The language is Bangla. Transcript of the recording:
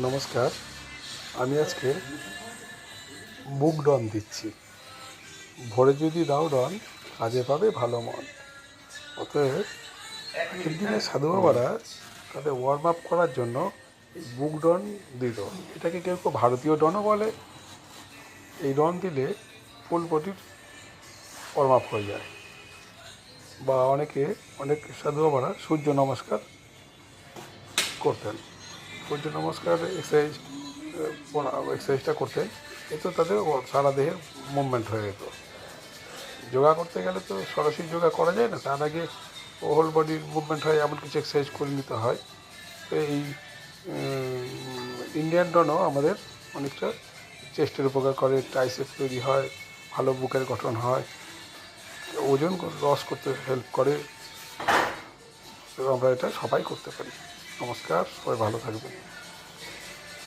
নমস্কার। আমি আজকে মুগ ডন দিচ্ছি। ভোরে যদি দাও ডন, কাজে পাবে ভালো মন। অতএব আগের দিনে সাধু বাবারা তাদের ওয়ার্ম আপ করার জন্য এই মুগ ডন দিল। এটাকে কেউ কেউ ভারতীয় ডনও বলে। এই ডন দিলে ফুল বডির ওয়ার্ম আপ হয়ে যায়। বা অনেক সাধু বাবারা সূর্য নমস্কার করতেন। সূর্য নমস্কার এক্সারসাইজটা করতেন, এতে তাদের সারা দেহের মুভমেন্ট হয়ে যেত। যোগা করতে গেলে তো সরাসরি যোগা করা যায় না, তার আগে হোল বডির মুভমেন্ট হয়, এমন কিছু এক্সারসাইজ করে নিতে হয়। তো এই ইন্ডিয়ান ডনও আমাদের অনেকটা চেস্টের উপকার করে, ট্রাইসেপ তৈরি হয়, ভালো বুকের গঠন হয়, ওজন লস করতে হেল্প করে। এবং আমরা এটা সবাই করতে পারি। নমস্কার, সবাই ভালো থাকবেন।